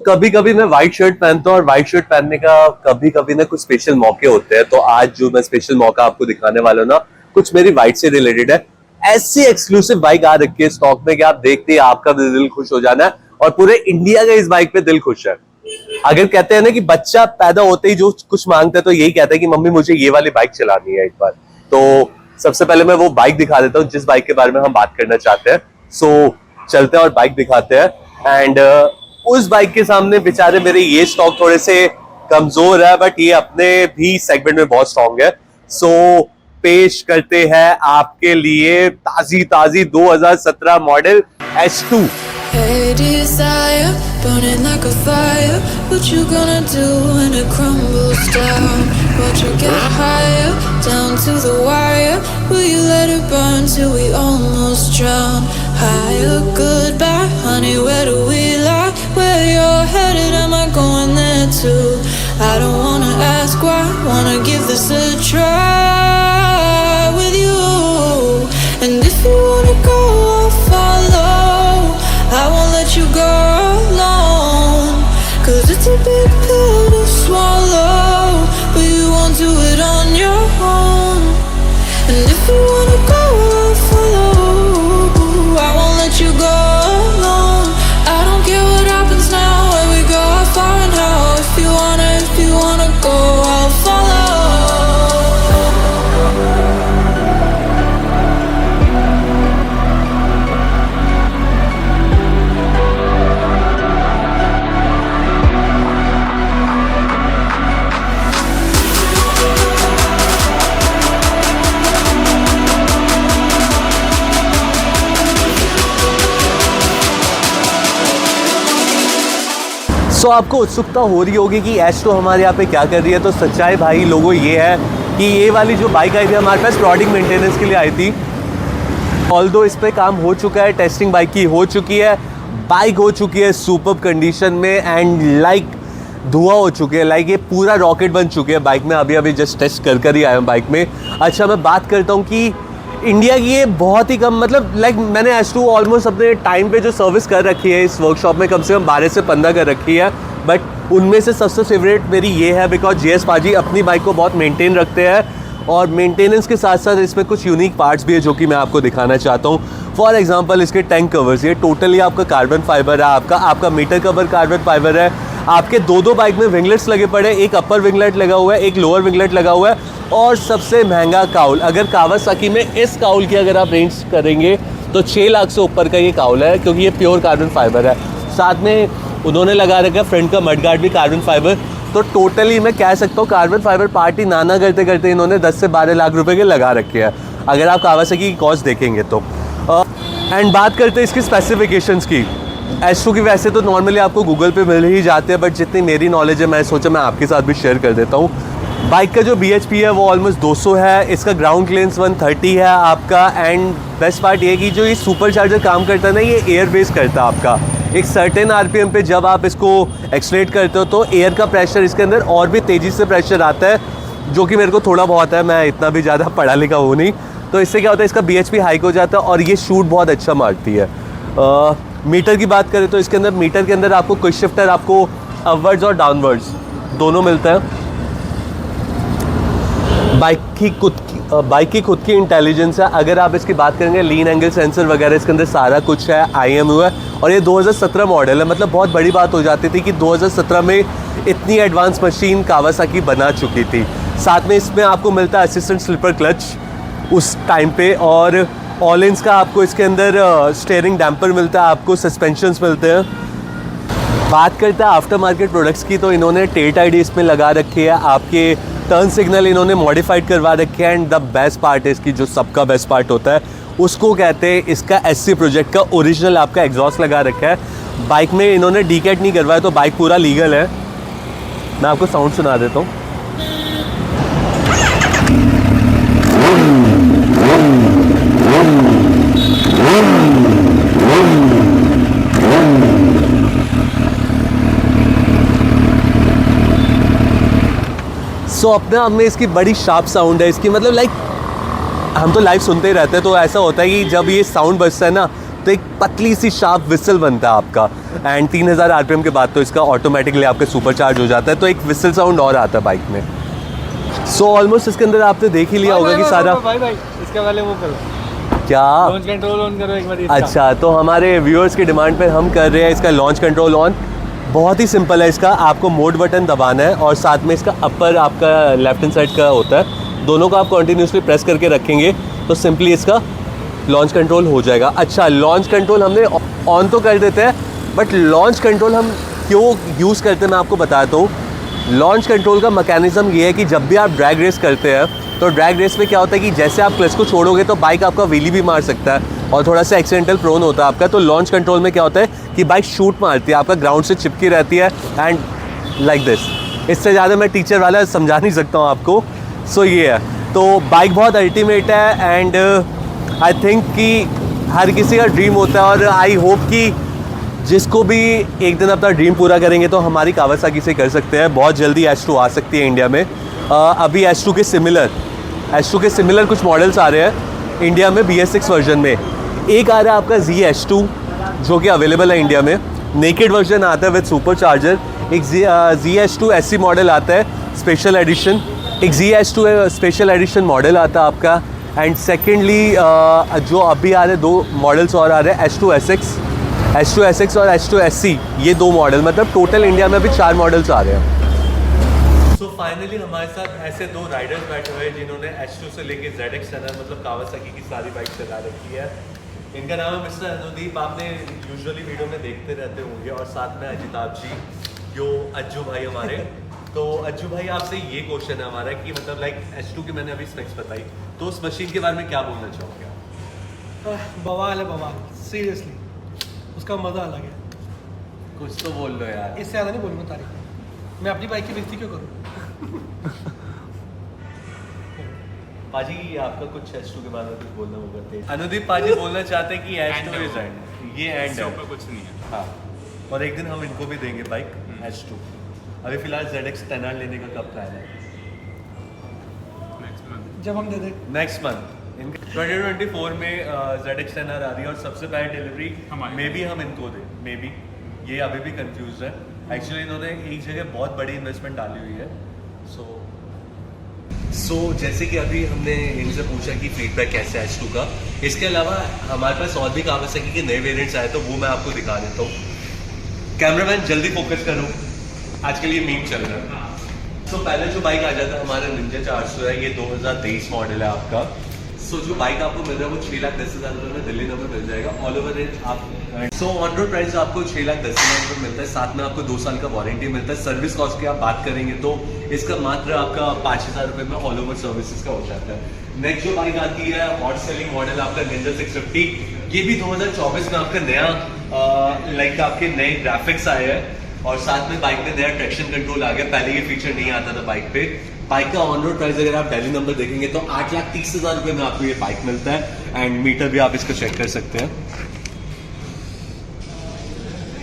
कभी कभी मैं व्हाइट शर्ट पहनता हूँ और व्हाइट शर्ट पहनने का कभी कभी ना कुछ स्पेशल मौके होते हैं। तो आज जो मैं स्पेशल मौका आपको दिखाने वाला हूँ ना, कुछ मेरी बाइक से रिलेटेड है। ऐसी एक्सक्लूसिव बाइक आ रखी है स्टॉक में कि आप देखते ही आपका भी दिल खुश हो जाना है और पूरे इंडिया का इस बाइक पे दिल खुश है। अगर कहते हैं ना कि बच्चा पैदा होते ही जो कुछ मांगता है तो यही कहता है कि मम्मी मुझे ये वाली बाइक चलानी है एक बार। तो सबसे पहले मैं वो बाइक दिखा देता हूँ जिस बाइक के बारे में हम बात करना चाहते हैं। सो चलते हैं और बाइक दिखाते हैं। एंड उस बाइक के सामने बेचारे मेरे ये स्टॉक थोड़े से कमजोर है, बट ये अपने भी सेगमेंट में बहुत स्ट्रॉन्ग है। सो पेश करते हैं आपके लिए ताजी ताजी 2017 model S2। Hey desire, burning like a fire. What you gonna do when it crumbles down? Watch you get higher, down to the wire. Will you let it burn till we almost drown? Higher, goodbye, honey, where do we lie? Where you're headed, am I going there too? I don't wanna ask why, wanna give this a try with you. And if you wanna go, I'll follow. I won't let you go alone, 'cause it's a big pill to swallow, but you won't do it on your own. And if you wanna go, I'll follow. I won't let you go alone. I don't care what happens now, where we go, how far and how. If you wanna go, I'll follow. सो आपको उत्सुकता हो रही होगी कि S2 हमारे यहाँ पे क्या कर रही है। तो सच्चाई भाई लोगों ये है कि ये वाली जो बाइक आई थी हमारे पास प्रोडक्ट मेंटेनेंस के लिए आई थी। ऑल्दो इस पे काम हो चुका है, टेस्टिंग बाइक की हो चुकी है, बाइक हो चुकी है सुपर्ब कंडीशन में एंड लाइक धुआं हो चुके हैं। लाइक ये पूरा रॉकेट बन चुके हैं बाइक में। अभी अभी जस्ट टेस्ट कर ही आया हूँ बाइक में। अच्छा मैं बात करता हूँ कि इंडिया की ये बहुत ही कम मतलब लाइक मैंने S2 ऑलमोस्ट अपने टाइम पे जो सर्विस कर रखी है इस वर्कशॉप में कम से कम 12 से 15 कर रखी है। बट उनमें से सबसे फेवरेट मेरी ये है बिकॉज JS पाजी अपनी बाइक को बहुत मेंटेन रखते हैं और मेंटेनेंस के साथ साथ इसमें कुछ यूनिक पार्ट्स भी है जो कि मैं आपको दिखाना चाहता हूँ। फॉर एग्जांपल इसके टैंक कवर्स, ये टोटली आपका कार्बन फाइबर है। आपका मीटर कवर कार्बन फाइबर है। आपके दो बाइक में विंगलेट्स लगे पड़े, एक अपर विंगलेट लगा हुआ है, एक लोअर विंगलेट लगा हुआ है। और सबसे महंगा काउल, अगर कावासाकी में इस काउल की अगर आप रेंज करेंगे तो 6 लाख से ऊपर का ये काउल है क्योंकि ये प्योर कार्बन फाइबर है। साथ में उन्होंने लगा रखा फ्रंट का मड गार्ड भी कार्बन फाइबर। तो टोटली मैं कह सकता हूँ कार्बन फाइबर पार्टी नाना करते करते इन्होंने 10 से 12 लाख रुपए के लगा रखे हैं अगर आप कावासाकी की कॉस्ट देखेंगे तो। एंड बात करते हैं इसकी स्पेसिफिकेशंस की। S2 की वैसे तो नॉर्मली आपको गूगल पे मिल ही जाते हैं, बट जितनी मेरी नॉलेज है मैं सोचा मैं आपके साथ भी शेयर कर देता हूँ। बाइक का जो BHP है वो ऑलमोस्ट 200 है। इसका ग्राउंड क्लियरेंस 130 है आपका। एंड बेस्ट पार्ट ये कि जो ये सुपर चार्जर काम करता है ना, ये एयर बेस करता है आपका। एक सर्टेन RPM पे जब आप इसको एक्सलेट करते हो तो एयर का प्रेशर इसके अंदर और भी तेज़ी से प्रेशर आता है, जो कि मेरे को थोड़ा बहुत है, मैं इतना भी ज़्यादा पढ़ा लिखा हूँ नहीं। तो इससे क्या होता है इसका BHP हाइक हो जाता है और ये शूट बहुत अच्छा मारती है। मीटर की बात करें तो इसके अंदर मीटर के अंदर आपको क्विक शिफ्टर आपको अपवर्ड्स और डाउनवर्ड्स दोनों मिलता है। बाइक की खुद की इंटेलिजेंस है। अगर आप इसकी बात करेंगे लीन एंगल सेंसर वगैरह इसके अंदर सारा कुछ है, IMU है। और ये 2017 मॉडल है, मतलब बहुत बड़ी बात हो जाती थी कि 2017 में इतनी एडवांस मशीन कावासाकी बना चुकी थी। साथ में इसमें आपको मिलता है असिस्टेंट स्लिपर क्लच उस टाइम पे, और ऑलेंस का आपको इसके अंदर स्टीयरिंग डैम्पर मिलता है, आपको सस्पेंशंस मिलते हैं। बात करते हैं आफ्टर मार्केट प्रोडक्ट्स की तो इन्होंने टेट ID इसमें लगा रखी है, आपके टर्न सिग्नल इन्होंने मॉडिफाइड करवा रखे हैं। एंड द बेस्ट पार्ट है इसकी, जो सबका बेस्ट पार्ट होता है उसको कहते हैं इसका SC प्रोजेक्ट का ओरिजिनल आपका एग्जॉस्ट लगा रखा है। बाइक में इन्होंने डीकैट नहीं करवाया तो बाइक पूरा लीगल है। मैं आपको साउंड सुना देता हूँ। अपने आप में इसकी बड़ी शार्प साउंड है इसकी, मतलब लाइक हम तो लाइव सुनते ही रहते हैं तो ऐसा होता है कि जब ये साउंड बजता है ना तो एक पतली सी शार्प विसल बनता है आपका। एंड 3000 RPM के बाद तो इसका ऑटोमेटिकली आपका सुपर चार्ज हो जाता है, तो एक विसल साउंड और आता है बाइक में। सो ऑलमोस्ट इसके अंदर आपने देख ही लिया होगा कि सारा भाई इसके वाले वो करो, क्या लॉन्च कंट्रोल ऑन करो एक बार इसका। अच्छा, तो हमारे व्यूअर्स की डिमांड पर हम कर रहे हैं इसका लॉन्च कंट्रोल ऑन। बहुत ही सिंपल है, इसका आपको मोड बटन दबाना है और साथ में इसका अपर आपका लेफ्ट हैंड साइड का होता है, दोनों को आप कंटिन्यूसली प्रेस करके रखेंगे तो सिंपली इसका लॉन्च कंट्रोल हो जाएगा। अच्छा, लॉन्च कंट्रोल हमने ऑन तो कर देते हैं, बट लॉन्च कंट्रोल हम क्यों यूज़ करते हैं मैं आपको बताता हूँ। लॉन्च कंट्रोल का मैकेनिज्म ये है कि जब भी आप ड्रैग रेस करते हैं तो ड्रैग रेस में क्या होता है कि जैसे आप क्लच को छोड़ोगे तो बाइक आपका व्हीली भी मार सकता है और थोड़ा सा एक्सीडेंटल प्रोन होता है आपका। तो लॉन्च कंट्रोल में क्या होता है कि बाइक शूट मारती है, आपका ग्राउंड से चिपकी रहती है एंड लाइक दिस। इससे ज़्यादा मैं टीचर वाला समझा नहीं सकता हूँ आपको। सो ये है, तो बाइक बहुत अल्टीमेट है एंड आई थिंक कि हर किसी का ड्रीम होता है और आई होप कि जिसको भी एक दिन अपना ड्रीम पूरा करेंगे तो हमारी कावासाकी से कर सकते हैं। बहुत जल्दी H2 आ सकती है इंडिया में। अभी H2 के सिमिलर कुछ मॉडल्स आ रहे हैं इंडिया में BS6 वर्जन में। एक आ रहा है आपका ZH2 जो कि अवेलेबल है इंडिया में, नेकेड वर्जन आता है विद सुपर चार्जर। एक ZH2 SC मॉडल आता है स्पेशल एडिशन, एक ZH2 स्पेशल एडिशन मॉडल आता है आपका। एंड सेकेंडली जो अभी आ रहे दो मॉडल्स और आ रहे हैं H2SX और H2SC, ये दो मॉडल, मतलब टोटल इंडिया में अभी 4 मॉडल्स आ रहे हैं। सो फाइनली हमारे साथ ऐसे दो राइडर्स बैठे हुए हैं जिन्होंने H2 से लेके ZX टनर मतलब कावासाकी की सारी बाइक चला रखी है। इनका नाम है मिस्टर अनुदीप, आपने यूजुअली वीडियो में देखते रहते होंगे, और साथ में अजिताभ जी जो अज्जू भाई हमारे। तो अज्जू भाई आपसे ये क्वेश्चन है हमारा कि मतलब लाइक H2 की मैंने अभी स्पेक्स बताई, तो उस मशीन के बारे में क्या बोलना चाहोगे आप? बवाल है बवाल, सीरियसली उसका मज़ा अलग है। कुछ तो बोल लो यार। इससे ज़्यादा नहीं बोलूँगा तारीफ, मैं अपनी बाइक की बेइज्जती क्यों करूँ। पाजी आपका कुछ H2 के बारे में कुछ बोलना होगा तेज। अनुदीप पाजी बोलना चाहते हैं कि H2 इज एंड, ये एंड है, ऊपर कुछ नहीं है। हाँ, और एक दिन हम इनको भी देंगे बाइक H2। अभी फिलहाल ZX टनर लेने का कब प्लान है? Next month. जब हम दे दें नेक्स्ट मंथ। 2024 में ZX टनर आ रही है और सबसे पहले डिलीवरी हमारी। मे बी हम इनको दें, मे बी, ये अभी भी कंफ्यूज है। एक्चुअली इन्होंने एक जगह बहुत बड़ी इन्वेस्टमेंट डाली हुई है। सो जैसे कि अभी हमने इनसे पूछा कि फीडबैक कैसे है H2 का, इसके अलावा हमारे पास और भी कावासाकी के नए वेरिएंट्स आए तो वो मैं आपको दिखा देता हूँ। कैमरामैन जल्दी फोकस करो, आजकल ये मीम चल रहा है। तो पहले जो बाइक आ जाता है हमारा Ninja 400 है, ये 2023 मॉडल है आपका। सो जो बाइक आपको मिल रहा है वो 6,10,000 रुपये में दिल्ली नंबर मिल जाएगा ऑल ओवर इट आप। सो ऑन रोड प्राइस आपको 6,10,000 रुपये मिलता है, साथ में आपको 2 साल का वारंटी मिलता है। सर्विस कॉस्ट की आप बात करेंगे तो इसका मात्र आपका 5,000 रुपये में ऑल ओवर सर्विसेज का हो जाता है। नेक्स्ट जो बाइक आती है हॉट सेलिंग मॉडल आपका Ninja 650, ये भी 2024 में आपका नया लाइक आपके नए ग्राफिक्स आए हैं और साथ में बाइक में नया ट्रैक्शन कंट्रोल आ गया। पहले ये फीचर नहीं आता था बाइक पे। बाइक का ऑन रोड प्राइस अगर आप दिल्ली नंबर देखेंगे तो 8,30,000 रुपये में आपको ये बाइक मिलता है। एंड मीटर भी आप इसको चेक कर सकते हैं।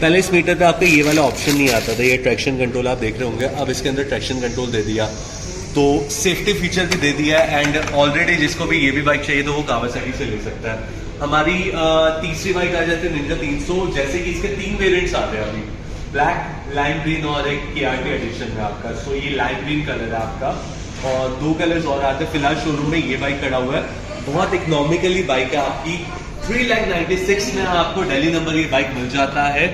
पहले इस मीटर पे आपको ये वाला ऑप्शन नहीं आता था, ये ट्रैक्शन कंट्रोल आप देख रहे होंगे, अब इसके अंदर ट्रैक्शन कंट्रोल दे दिया, तो सेफ्टी फीचर भी दे दिया है। एंड ऑलरेडी जिसको भी ये भी बाइक चाहिए तो वो कावासाकी से ले सकता है। हमारी तीसरी बाइक आ जाती है Ninja 300, जैसे कि इसके 3 वेरिएंट्स आते हैं अभी, ब्लैक, लाइम ग्रीन और एक KRT एडिशन में आपका। सो ये लाइम ग्रीन कलर है आपका और 2 कलर्स और आते हैं। फिलहाल शोरूम में ये बाइक खड़ा हुआ है, बहुत इकोनॉमिकली बाइक है आपकी। 3,96,000 में आपको दिल्ली नंबर ये बाइक मिल जाता है।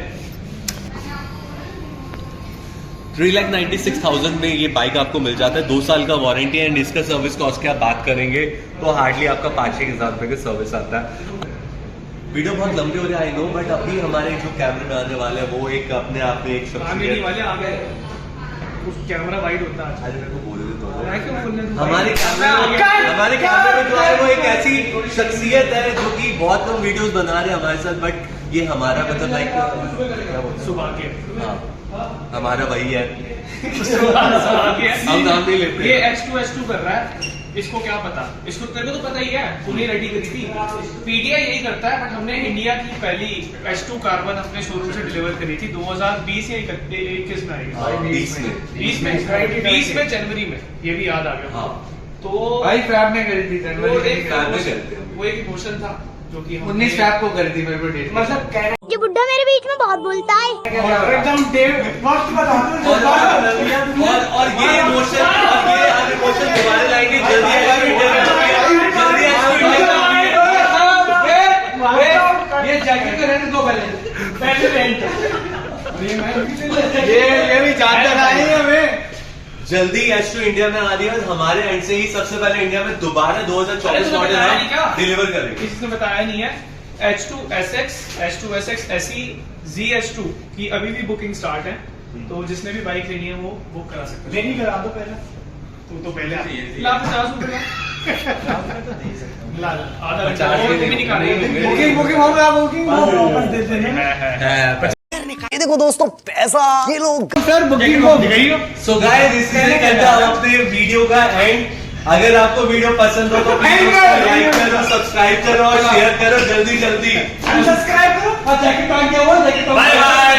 3,96,000 में ये बाइक आपको मिल जाता है, 2 साल का वारंटी है। एंड इसका सर्विस कॉस्ट की आप बात करेंगे तो हार्डली आपका 5,000 रुपये का सर्विस आता है। वीडियो बहुत लंबी हो रही है आई नो, बट अभी हमारे जो कैमरे में आने वाले हैं वो एक अपने आप में एक आगे वाले आ गए, उस कैमरा वाइड होता है। आज मेरे को बोल रहे तो हमारे हमारे कैमरे में जो है वो एक ऐसी शख्सियत है जो कि बहुत कम वीडियोस बना रहे हैं हमारे साथ, बट ये हमारा मतलब लाइक सौभाग्य, हाँ हमारा वही है। सौभाग्य हम नाम नहीं लेते। ये H2 कर रहा है, इसको क्या पता, इसको तेरे को तो पता ही है, उन्हें रेडी करी थी। PTI यही करता है, बट हमने इंडिया की पहली H2 कार्बन अपने शोरूम से डिलीवर करी थी 2020 या 21 में आएगी। 20 में जनवरी में, ये भी याद आ गया। हाँ तो भाई फैब में करी थी जनवरी में। वो एक इमोशन था, जो कि 19 फैब को करी थी मेरे को डेट। मतलब ये बुड्ढा मेरे बीच में बहुत बोलता है। एकदम वक्त बता और ये इमोशन दोबारा लाएंगे जल्दी ये जैकेट का रेंट दो पहले। ये भी जानता नहीं हमें। जल्दी H2 इंडिया में आ रही है। हमारे एंड से ही सबसे पहले इंडिया में दोबारा 2024 मॉडल है डिलीवर करेंगे। किसी ने बताया नहीं है। H2 SX, H2 SX, SE, ZH2 की अभी भी बुकिंग स्टार्ट है, तो जिसने भी बाइक लेनी है वो बुक करा सकते हैं। लेनी करा दो पहले, तू तो पहले ला 50 रुपए ला आधा घंटा वो भी नहीं कर रही। बुकिंग हो गया, बुकिंग वापस दे देना। ये देखो दोस्तों पैसा ये लोग सर बुकिंग हो गई। सो गाइस इसलिए करता हूं अपने वीडियो का एंड। अगर आपको वीडियो पसंद हो तो प्लीज लाइक करो, सब्सक्राइब करो और शेयर करो जल्दी जल्दी। सब्सक्राइब करो और जैकेट पहन के वो जैकेट बाय बाय।